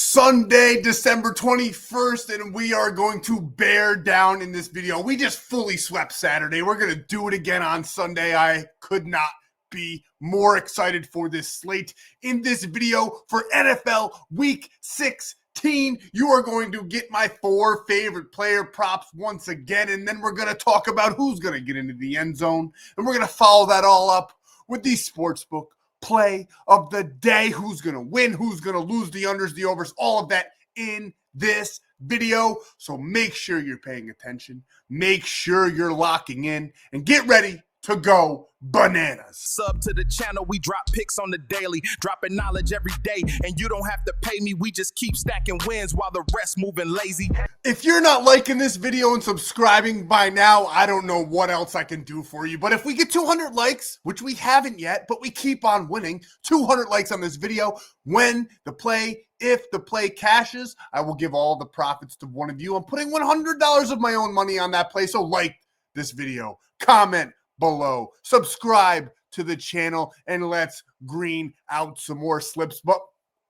Sunday, December 21st, and we are going to bear down in this video. We just fully swept Saturday. We're going to do it again on Sunday. I could not be more excited for this slate. In this video for NFL Week 16, you are going to get my 4 favorite player props once again, and then we're going to talk about who's going to get into the end zone, and we're going to follow that all up with the Sportsbook play of the day. Who's going to win, who's going to lose, the unders, the overs, all of that in this video. So make sure you're paying attention. Make sure you're locking in and get ready to go bananas. Sub to the channel, we drop picks on the daily, dropping knowledge every day, and you don't have to pay me. We just keep stacking wins while the rest moving lazy. If you're not liking this video and subscribing by now, I don't know what else I can do for you. But if we get 200 likes, which we haven't yet, but we keep on winning, 200 likes on this video, if the play cashes, I will give all the profits to one of you. I'm putting $100 of my own money on that play, so like this video, comment below, subscribe to the channel, and let's green out some more slips. But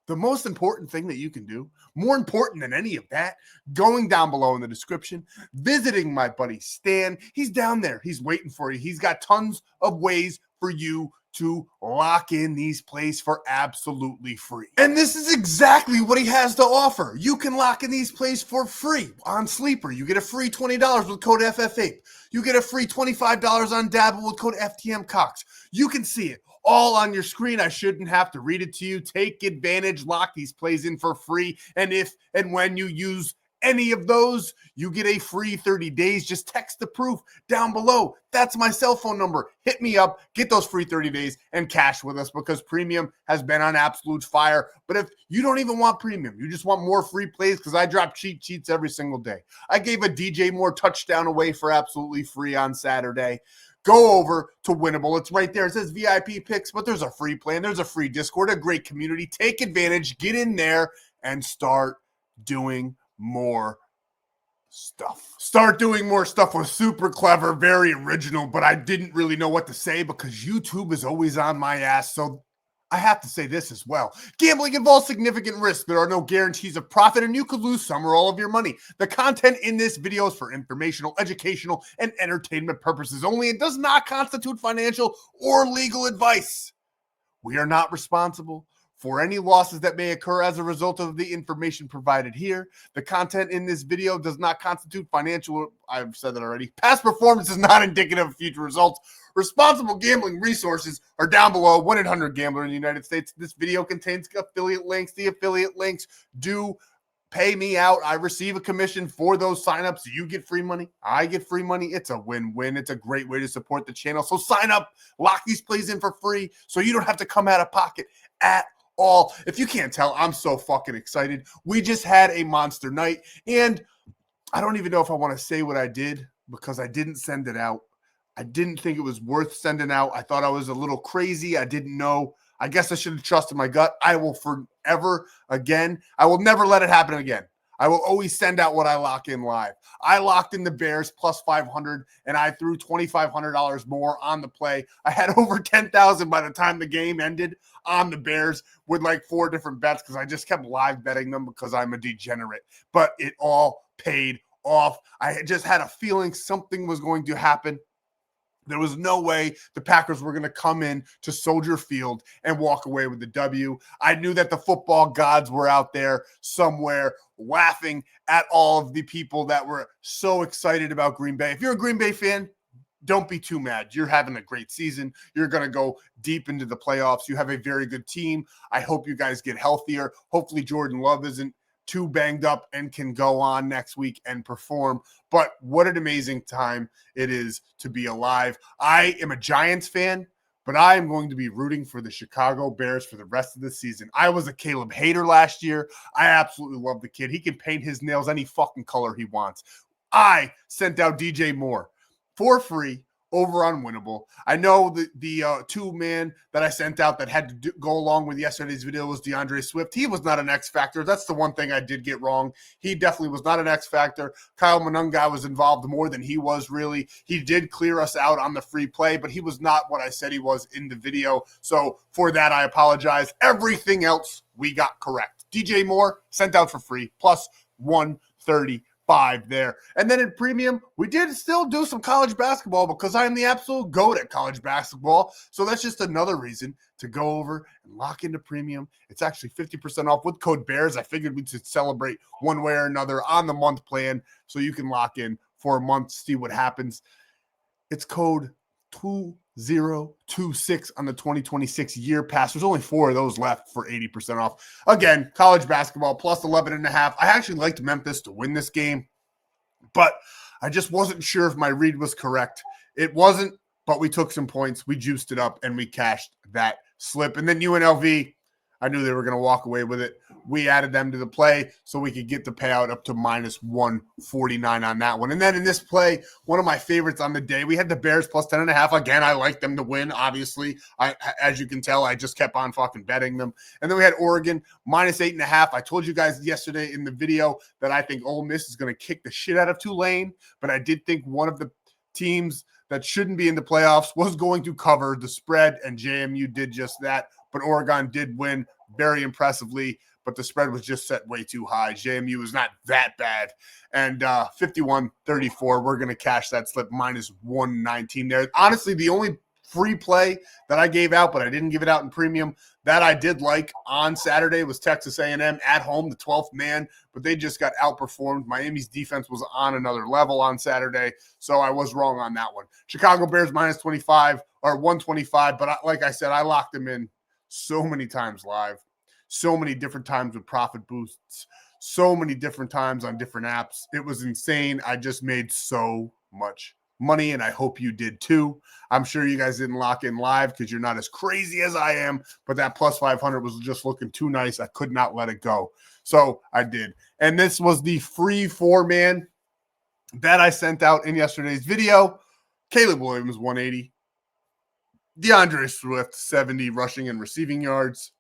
the most important thing that you can do, more important than any of that, going down below in the description, visiting my buddy Stan. He's down there. He's waiting for you. He's got tons of ways for you to lock in these plays for absolutely free. And this is exactly what he has to offer. You can lock in these plays for free on Sleeper. You get a free $20 with code FFAPE. You get a free $25 on Dabble with code FTMCox. You can see it all on your screen. I shouldn't have to read it to you. Take advantage, lock these plays in for free. And if and when you use any of those, you get a free 30 days. Just text the proof down below. That's my cell phone number. Hit me up, get those free 30 days and cash with us, because premium has been on absolute fire. But if you don't even want premium, you just want more free plays, because I drop cheat sheets every single day. I gave a DJ Moore touchdown away for absolutely free on Saturday. Go over to Winible. It's right there. It says VIP picks, but there's a free plan. There's a free Discord, a great community. Take advantage, get in there, and start doing more stuff. Start doing more stuff was super clever, very original, but I didn't really know what to say because YouTube is always on my ass. So I have to say this as well. Gambling involves significant risk. There are no guarantees of profit, and you could lose some or all of your money. The content in this video is for informational, educational, and entertainment purposes only. It does not constitute financial or legal advice. We are not responsible for any losses that may occur as a result of the information provided here. The content in this video does not constitute financial, I've said that already. Past performance is not indicative of future results. Responsible gambling resources are down below. 1-800-GAMBLER in the United States. This video contains affiliate links. The affiliate links do pay me out. I receive a commission for those signups. You get free money. I get free money. It's a win-win. It's a great way to support the channel. So sign up, lock these plays in for free so you don't have to come out of pocket at all. If you can't tell, I'm so fucking excited. We just had a monster night, and I don't even know if I want to say what I did because I didn't send it out. I didn't think it was worth sending out. I thought I was a little crazy. I didn't know. I guess I should have trusted my gut. I will forever again. I will never let it happen again. I will always send out what I lock in live. I locked in the Bears plus 500, and I threw $2,500 more on the play. I had over 10,000 by the time the game ended on the Bears with like 4 different bets, because I just kept live betting them because I'm a degenerate. But it all paid off. I just had a feeling something was going to happen. There was no way the Packers were going to come in to Soldier Field and walk away with the W. I knew that the football gods were out there somewhere laughing at all of the people that were so excited about Green Bay. If you're a Green Bay fan, don't be too mad. You're having a great season. You're going to go deep into the playoffs. You have a very good team. I hope you guys get healthier. Hopefully Jordan Love isn't too banged up and can go on next week and perform. But what an amazing time it is to be alive. I am a Giants fan, but I am going to be rooting for the Chicago Bears for the rest of the season. I was a Caleb hater last year. I absolutely love the kid. He can paint his nails any fucking color he wants. I sent out DJ Moore for free over on Winible. I know the 2-man that I sent out that had to go along with yesterday's video was DeAndre Swift. He was not an X factor. That's the one thing I did get wrong. He definitely was not an X factor. Kyle Monunga was involved more than he was really. He did clear us out on the free play, but he was not what I said he was in the video. So for that, I apologize. Everything else we got correct. DJ Moore sent out for free, plus 135 there. And then in premium, we did still do some college basketball because I am the absolute GOAT at college basketball. So that's just another reason to go over and lock into premium. It's actually 50% off with code BEARS. I figured we should celebrate one way or another on the month plan so you can lock in for a month, see what happens. It's code 2026 on the 2026 year pass. There's only 4 of those left for 80% off. Again, college basketball plus 11.5. I actually liked Memphis to win this game, but I just wasn't sure if my read was correct. It wasn't, but we took some points. We juiced it up and we cashed that slip. And then UNLV, I knew they were going to walk away with it. We added them to the play so we could get the payout up to minus 149 on that one. And then in this play, one of my favorites on the day, we had the Bears plus 10.5. Again, I like them to win, obviously. As you can tell, I just kept on fucking betting them. And then we had Oregon minus 8.5. I told you guys yesterday in the video that I think Ole Miss is going to kick the shit out of Tulane, but I did think one of the teams that shouldn't be in the playoffs was going to cover the spread, and JMU did just that. But Oregon did win very impressively, but the spread was just set way too high. JMU is not that bad. And 51-34, we're going to cash that slip minus 119 there. Honestly, the only free play that I gave out, but I didn't give it out in premium, that I did like on Saturday was Texas A&M at home, the 12th man, but they just got outperformed. Miami's defense was on another level on Saturday, so I was wrong on that one. Chicago Bears minus 25 or 125, but like I said, I locked them in so many times live, so many different times with profit boosts, so many different times on different apps. It was insane. I just made so much money, and I hope you did too. I'm sure you guys didn't lock in live because you're not as crazy as I am, but that plus 500 was just looking too nice. I could not let it go. So I did. And this was the free 4-man that I sent out in yesterday's video. Caleb Williams, 180. DeAndre Swift, 70 rushing and receiving yards.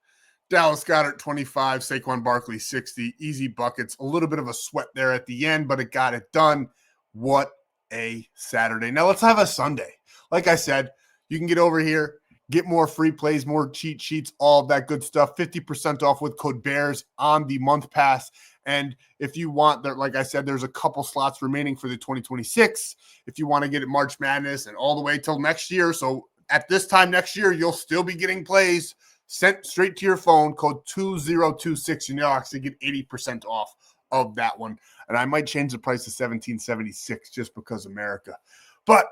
Dallas Goedert, 25. Saquon Barkley, 60. Easy buckets. A little bit of a sweat there at the end, but it got it done. What a Saturday. Now let's have a Sunday. Like I said, you can get over here, get more free plays, more cheat sheets, all of that good stuff. 50% off with code BEARS on the month pass. And if you want, like I said, there's a couple slots remaining for the 2026. If you want to get it March Madness and all the way till next year. So at this time next year, you'll still be getting plays sent straight to your phone, code 2026, and you'll actually get 80% off of that one. And I might change the price to $17.76 just because America. But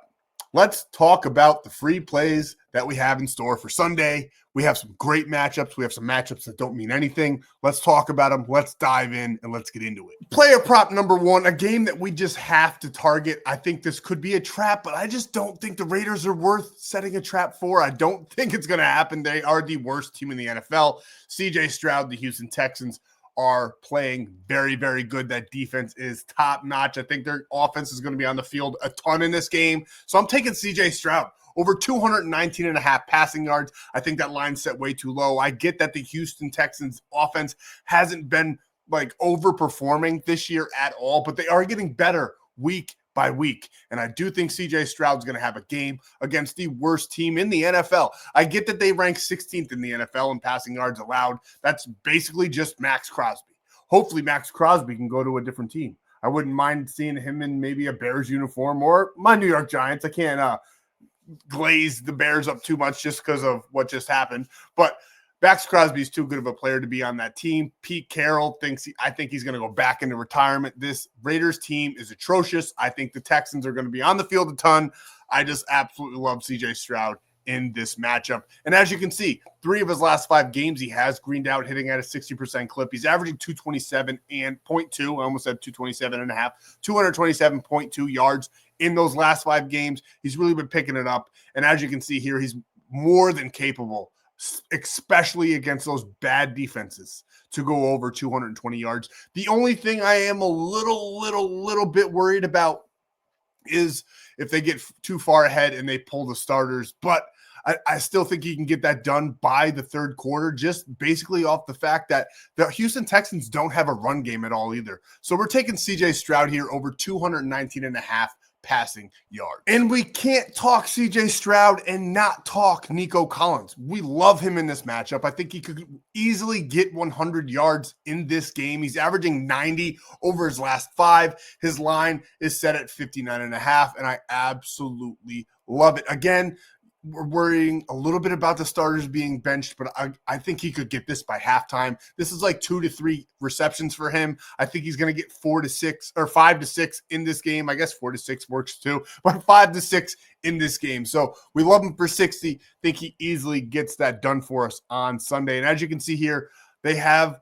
let's talk about the free plays that we have in store for Sunday. We have some great matchups. We have some matchups that don't mean anything. Let's talk about them. Let's dive in and let's get into it. Player prop number 1, a game that we just have to target. I think this could be a trap, but I just don't think the Raiders are worth setting a trap for. I don't think it's going to happen. They are the worst team in the NFL. CJ Stroud, the Houston Texans, are playing very, very good. That defense is top notch. I think their offense is going to be on the field a ton in this game. So I'm taking CJ Stroud over 219.5 passing yards. I think that line's set way too low. I get that the Houston Texans offense hasn't been like overperforming this year at all, but they are getting better week by week. And I do think CJ Stroud's going to have a game against the worst team in the NFL. I get that they rank 16th in the NFL in passing yards allowed. That's basically just Max Crosby. Hopefully Max Crosby can go to a different team. I wouldn't mind seeing him in maybe a Bears uniform or my New York Giants. I can't glaze the Bears up too much just because of what just happened. But Max Crosby is too good of a player to be on that team. Pete Carroll I think he's going to go back into retirement. This Raiders team is atrocious. I think the Texans are going to be on the field a ton. I just absolutely love CJ Stroud in this matchup. And as you can see, 3 of his last 5 games, he has greened out, hitting at a 60% clip. He's averaging 227.2. I almost said 227.5, 227.2 yards in those last 5 games. He's really been picking it up. And as you can see here, he's more than capable, especially against those bad defenses, to go over 220 yards. The only thing I am a little bit worried about is if they get too far ahead and they pull the starters. But I still think he can get that done by the third quarter, just basically off the fact that the Houston Texans don't have a run game at all either. So we're taking CJ Stroud here over 219.5 passing yards. And we can't talk CJ Stroud and not talk Nico Collins. We love him in this matchup. I think he could easily get 100 yards in this game. He's averaging 90 over his last 5. His line is set at 59.5, and I absolutely love it. Again, we're worrying a little bit about the starters being benched, but I think he could get this by halftime. This is like 2 to 3 receptions for him. I think he's going to get 4 to 6 or 5 to 6 in this game. I guess 4 to 6 works too, but 5 to 6 in this game. So we love him for 60. Think he easily gets that done for us on Sunday. And as you can see here, they have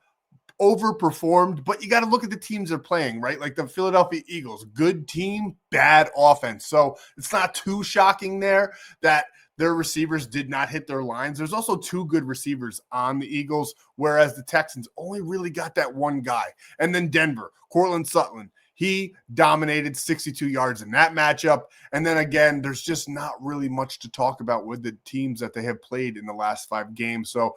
overperformed, but you got to look at the teams they're playing, right? Like the Philadelphia Eagles, good team, bad offense. So it's not too shocking there that their receivers did not hit their lines. There's also 2 good receivers on the Eagles, whereas the Texans only really got that one guy. And then Denver, Cortland Sutton, he dominated 62 yards in that matchup. And then again, there's just not really much to talk about with the teams that they have played in the last 5 games. So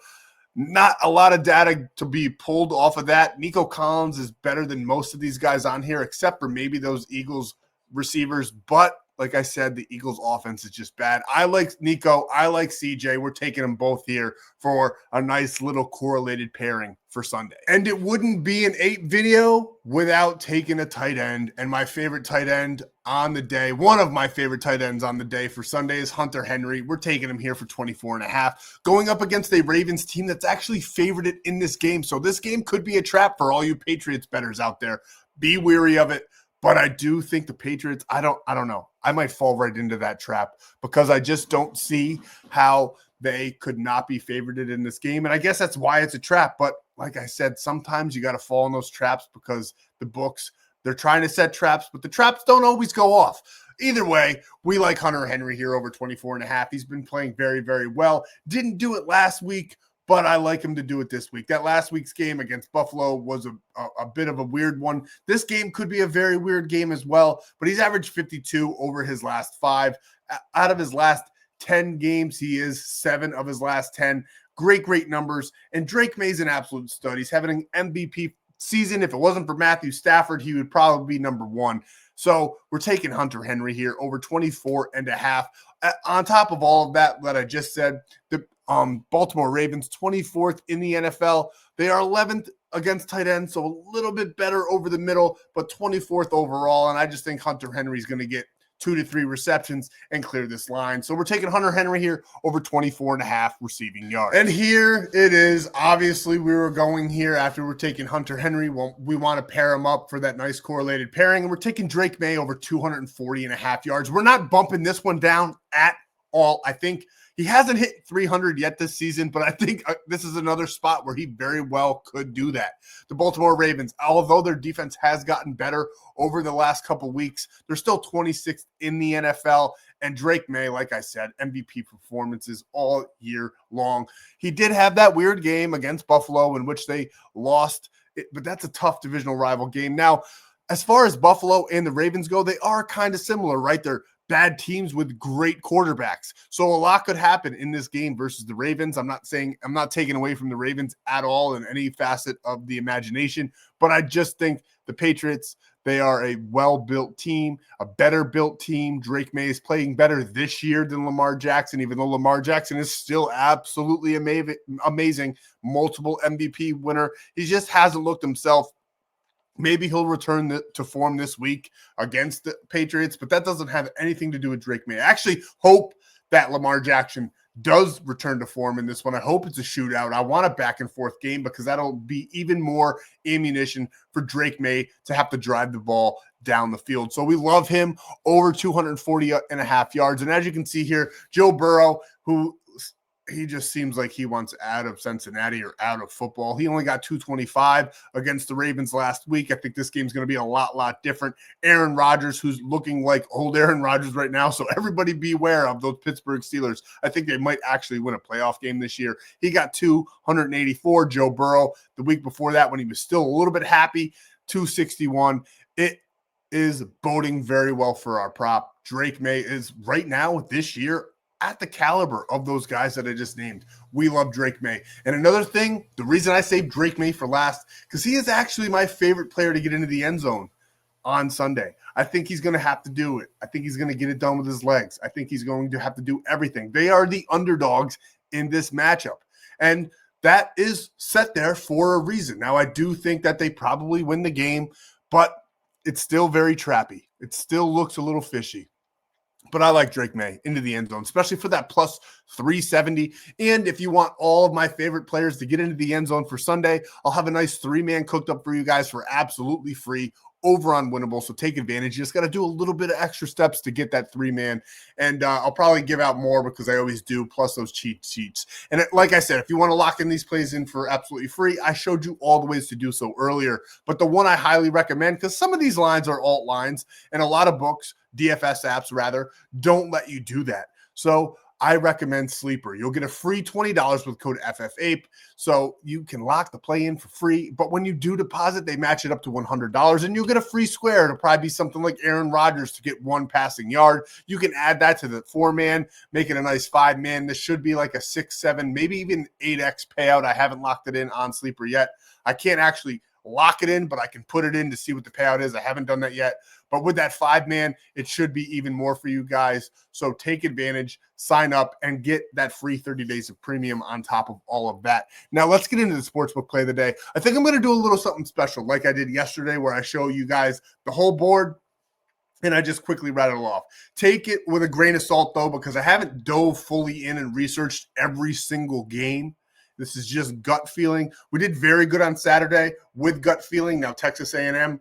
not a lot of data to be pulled off of that. Nico Collins is better than most of these guys on here, except for maybe those Eagles receivers. But like I said, the Eagles offense is just bad. I like Nico. I like CJ. We're taking them both here for a nice little correlated pairing for Sunday. And it wouldn't be an 8 video without taking a tight end. And my favorite tight end on the day, one of my favorite tight ends on the day for Sunday is Hunter Henry. We're taking him here for 24.5, going up against a Ravens team that's actually favored in this game. So this game could be a trap for all you Patriots bettors out there. Be wary of it. But I do think the Patriots, I don't know. I might fall right into that trap because I just don't see how they could not be favored in this game. And I guess that's why it's a trap. But like I said, sometimes you got to fall in those traps because the books, they're trying to set traps, but the traps don't always go off. Either way, we like Hunter Henry here over 24.5. He's been playing very, very well. Didn't do it last week, but I like him to do it this week. That last week's game against Buffalo was a bit of a weird one. This game could be a very weird game as well, but he's averaged 52 over his last 5. Out of his last 10 games, he is 7 of his last 10. Great numbers. And Drake May's an absolute stud. He's having an MVP season. If it wasn't for Matthew Stafford, he would probably be number 1. So we're taking Hunter Henry here over 24.5. On top of all of that I just said, the Baltimore Ravens, 24th in the NFL. They are 11th against tight ends, so a little bit better over the middle, but 24th overall. And I just think Hunter Henry is going to get 2 to 3 receptions and clear this line. So we're taking Hunter Henry here over 24.5 receiving yards. And here it is. Obviously, we were going here after we're taking Hunter Henry. Well, we want to pair him up for that nice correlated pairing. And we're taking Drake May over 240.5 yards. We're not bumping this one down at all. I think he hasn't hit 300 yet this season, but I think this is another spot where he very well could do that. The Baltimore Ravens, although their defense has gotten better over the last couple weeks, they're still 26th in the NFL. And Drake May, like I said, MVP performances all year long. He did have that weird game against Buffalo in which they lost, but that's a tough divisional rival game. Now, as far as Buffalo and the Ravens go, they are kind of similar, right? They're bad teams with great quarterbacks. So a lot could happen in this game versus the Ravens. I'm not taking away from the Ravens at all in any facet of the imagination, but I just think the Patriots, they are a well-built team, a better-built team. Drake May is playing better this year than Lamar Jackson, even though Lamar Jackson is still absolutely amazing, multiple MVP winner. He just hasn't looked himself. Maybe he'll return to form this week against the Patriots, but that doesn't have anything to do with Drake May. I actually hope that Lamar Jackson does return to form in this one. I hope it's a shootout. I want a back-and-forth game because that'll be even more ammunition for Drake May to have to drive the ball down the field. So we love him over 240.5 yards. And as you can see here, Joe Burrow, who he just seems like he wants out of Cincinnati or out of football. He only got 225 against the Ravens last week. I think this game's going to be a lot different. Aaron Rodgers, who's looking like old Aaron Rodgers right now. So everybody beware of those Pittsburgh Steelers. I think they might actually win a playoff game this year. He got 284. Joe Burrow, the week before that, when he was still a little bit happy, 261. It is boding very well for our prop. Drake May is right now this year at the caliber of those guys that I just named. We love Drake May. And another thing, the reason I saved Drake May for last, because he is actually my favorite player to get into the end zone on Sunday. I think he's going to have to do it. I think he's going to get it done with his legs. I think he's going to have to do everything. They are the underdogs in this matchup. And that is set there for a reason. Now, I do think that they probably win the game, but it's still very trappy. It still looks a little fishy. But I like Drake May into the end zone, especially for that plus 370. And if you want all of my favorite players to get into the end zone for Sunday, I'll have a nice 3-man cooked up for you guys for absolutely free over on Winible. So take advantage. You just got to do a little bit of extra steps to get that 3-man. And I'll probably give out more because I always do, plus those cheat sheets. And like I said, if you want to lock in these plays in for absolutely free, I showed you all the ways to do so earlier. But the one I highly recommend, because some of these lines are alt lines and a lot of books, DFS apps rather, don't let you do that. So I recommend Sleeper. You'll get a free $20 with code FFAPE, so you can lock the play in for free. But when you do deposit, they match it up to $100, and you'll get a free square. It'll probably be something like Aaron Rodgers to get 1 passing yard. You can add that to the 4-man, make it a nice 5-man. This should be like a 6, 7, maybe even 8x payout. I haven't locked it in on Sleeper yet. I can't actually lock it in, but I can put it in to see what the payout is. I haven't done that yet. But with that 5-man, it should be even more for you guys. So take advantage, sign up, and get that free 30 days of premium on top of all of that. Now, let's get into the Sportsbook play of the day. I think I'm going to do a little something special like I did yesterday where I show you guys the whole board, and I just quickly rattle off. Take it with a grain of salt, though, because I haven't dove fully in and researched every single game. This is just gut feeling. We did very good on Saturday with gut feeling. Now, Texas A&M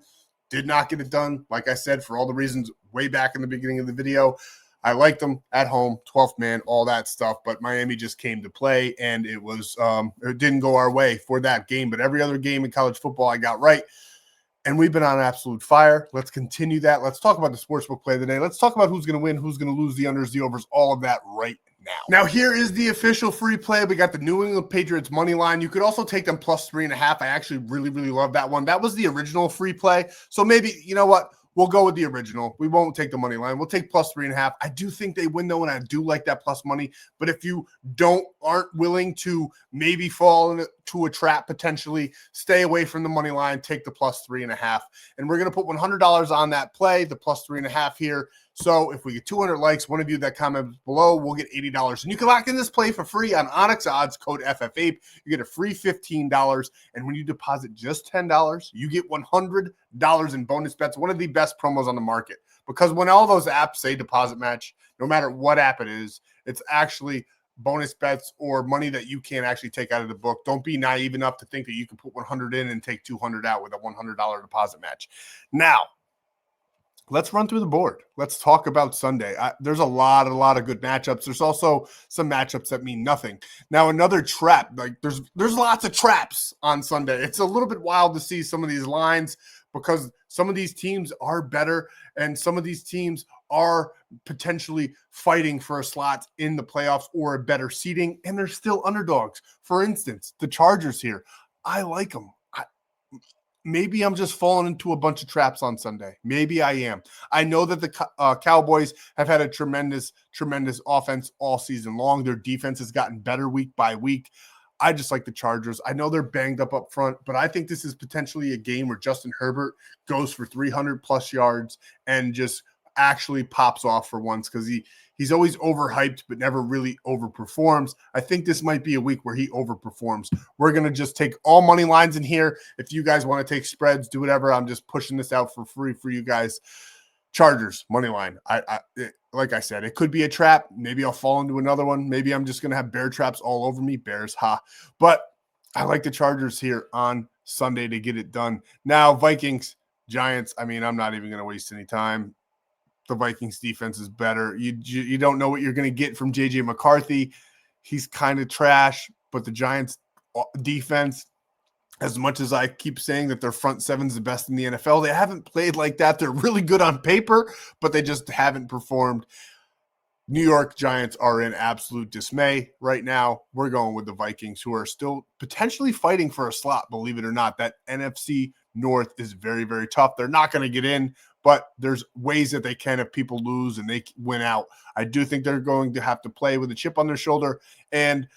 did not get it done, like I said, for all the reasons way back in the beginning of the video. I liked them at home, 12th man, all that stuff, but Miami just came to play, and it didn't go our way for that game. But every other game in college football I got right, and we've been on absolute fire. Let's continue that. Let's talk about the Sportsbook play of the day. Let's talk about who's going to win, who's going to lose, the unders, the overs, all of that right now. Now, here is the official free play. We got the New England Patriots money line. You could also take them plus 3.5. I actually really, really love that one. That was the original free play. So maybe, you know what? We'll go with the original. We won't take the money line. We'll take plus 3.5. I do think they win, though, and I do like that plus money. But if you aren't willing to maybe fall into a trap potentially, stay away from the money line, take the plus 3.5. And we're going to put $100 on that play, the plus 3.5 here. So if we get 200 likes, one of you that comments below, we'll get $80. And you can lock in this play for free on ONYX odds, code FFAPE. You get a free $15. And when you deposit just $10, you get $100 in bonus bets. One of the best promos on the market. Because when all those apps say deposit match, no matter what app it is, it's actually bonus bets or money that you can't actually take out of the book. Don't be naive enough to think that you can put 100 in and take 200 out with a $100 deposit match. Now, let's run through the board. Let's talk about Sunday. There's a lot of good matchups. There's also some matchups that mean nothing. Now, another trap. Like there's lots of traps on Sunday. It's a little bit wild to see some of these lines because some of these teams are better and some of these teams are potentially fighting for a slot in the playoffs or a better seeding, and they're still underdogs. For instance, the Chargers here. I like them. Maybe I'm just falling into a bunch of traps on Sunday. Maybe I am. I know that the Cowboys have had a tremendous offense all season long. Their defense has gotten better week by week. I just like the Chargers. I know they're banged up front, but I think this is potentially a game where Justin Herbert goes for 300-plus yards and just actually pops off for once because he's always overhyped but never really overperforms. I think this might be a week where he overperforms. We're going to just take all money lines in here. If you guys want to take spreads, do whatever. I'm just pushing this out for free for you guys. Chargers, money line. Like I said, it could be a trap. Maybe I'll fall into another one. Maybe I'm just going to have bear traps all over me. Bears, ha. But I like the Chargers here on Sunday to get it done. Now, Vikings, Giants, I'm not even going to waste any time. The Vikings defense is better. You don't know what you're going to get from J.J. McCarthy. He's kind of trash, but the Giants defense, as much as I keep saying that their front seven's the best in the NFL, they haven't played like that. They're really good on paper, but they just haven't performed. New York Giants are in absolute dismay right now. We're going with the Vikings, who are still potentially fighting for a slot, believe it or not. That NFC North is very, very tough. They're not going to get in, but there's ways that they can if people lose and they win out. I do think they're going to have to play with a chip on their shoulder. And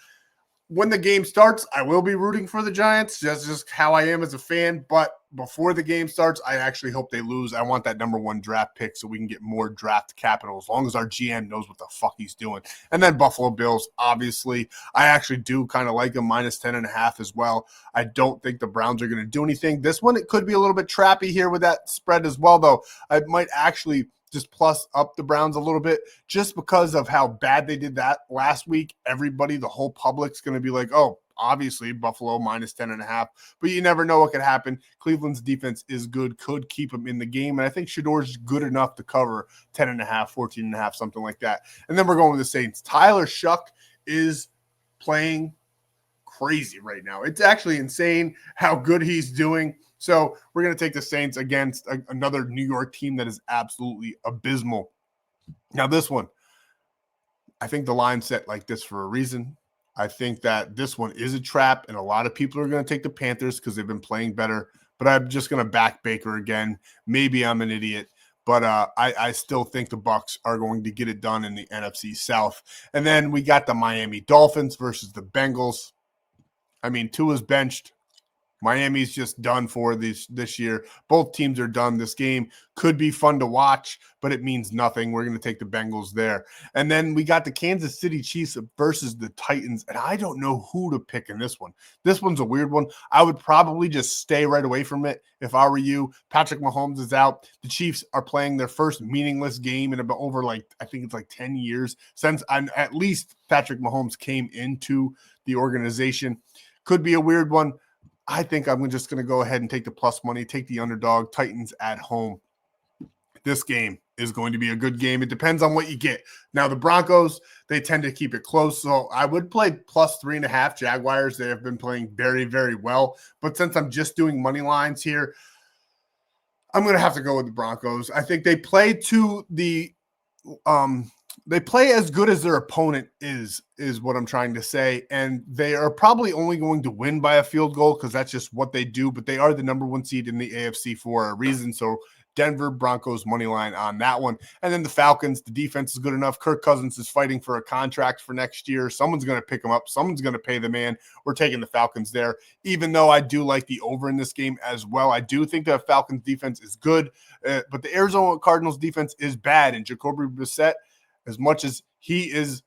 when the game starts, I will be rooting for the Giants. That's just how I am as a fan. But before the game starts, I actually hope they lose. I want that number 1 draft pick so we can get more draft capital as long as our GM knows what the fuck he's doing. And then Buffalo Bills, obviously, I actually do kind of like them minus 10.5 as well. I don't think the Browns are going to do anything. This one, it could be a little bit trappy here with that spread as well, though. I might actually just plus up the Browns a little bit just because of how bad they did that last week. Everybody, the whole public's going to be like, oh, obviously Buffalo minus 10.5, but you never know what could happen. Cleveland's defense is good, could keep them in the game. And I think Shador's good enough to cover 10.5, 14.5, something like that. And then we're going with the Saints. Tyler Shuck is playing crazy right now. It's actually insane how good he's doing. So we're going to take the Saints against another New York team that is absolutely abysmal. Now this one, I think the line's set like this for a reason. I think that this one is a trap, and a lot of people are going to take the Panthers because they've been playing better. But I'm just going to back Baker again. Maybe I'm an idiot, but I still think the Bucs are going to get it done in the NFC South. And then we got the Miami Dolphins versus the Bengals. I mean, Tua's benched. Miami's just done for this year. Both teams are done. This game could be fun to watch, but it means nothing. We're going to take the Bengals there. And then we got the Kansas City Chiefs versus the Titans, and I don't know who to pick in this one. This one's a weird one. I would probably just stay right away from it if I were you. Patrick Mahomes is out. The Chiefs are playing their first meaningless game in about over I think it's 10 years since at least Patrick Mahomes came into the organization. Could be a weird one. I think I'm just going to go ahead and take the plus money, take the underdog, Titans at home. This game is going to be a good game. It depends on what you get. Now, the Broncos, they tend to keep it close, so I would play plus 3.5 Jaguars. They have been playing very, very well. But since I'm just doing money lines here, I'm going to have to go with the Broncos. I think they play to the they play as good as their opponent is what I'm trying to say. And they are probably only going to win by a field goal because that's just what they do. But they are the number 1 seed in the AFC for a reason. So Denver Broncos money line on that one. And then the Falcons, the defense is good enough. Kirk Cousins is fighting for a contract for next year. Someone's going to pick him up. Someone's going to pay the man. We're taking the Falcons there, even though I do like the over in this game as well. I do think the Falcons defense is good, but the Arizona Cardinals defense is bad. And Jacoby Brissett, as much as he is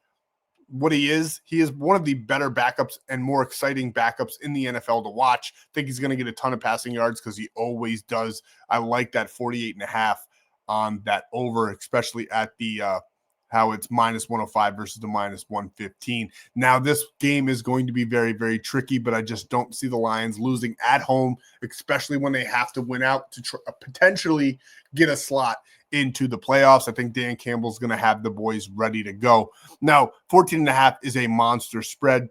what he is one of the better backups and more exciting backups in the NFL to watch. I think he's going to get a ton of passing yards because he always does. I like that 48.5 on that over, especially at the how it's minus 105 versus the minus 115. Now, this game is going to be very, very tricky, but I just don't see the Lions losing at home, especially when they have to win out to potentially get a slot into the playoffs. I think Dan Campbell's going to have the boys ready to go. Now, 14.5 is a monster spread.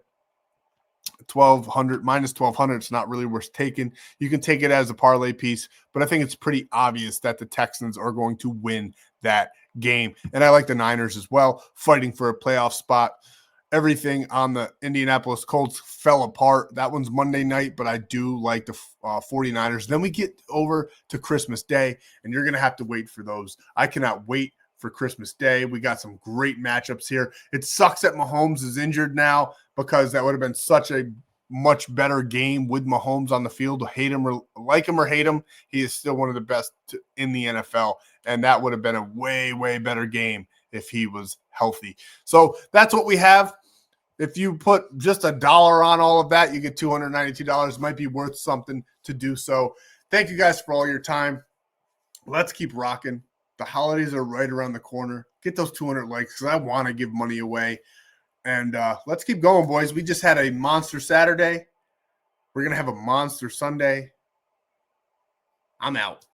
1,200 minus 1,200. It's not really worth taking. You can take it as a parlay piece, but I think it's pretty obvious that the Texans are going to win that game. And I like the Niners as well, fighting for a playoff spot. Everything on the Indianapolis Colts fell apart. That one's Monday night, but I do like the 49ers. Then we get over to Christmas Day, and you're going to have to wait for those. I cannot wait for Christmas Day. We got some great matchups here. It sucks that Mahomes is injured now because that would have been such a much better game with Mahomes on the field. Hate him or like him or hate him, he is still one of the best in the NFL, and that would have been a way, way better game if he was healthy. So that's what we have. If you put just $1 on all of that, you get $292. Might be worth something to do so. Thank you guys for all your time. Let's keep rocking. The holidays are right around the corner. Get those 200 likes because I want to give money away. And let's keep going, boys. We just had a monster Saturday. We're going to have a monster Sunday. I'm out.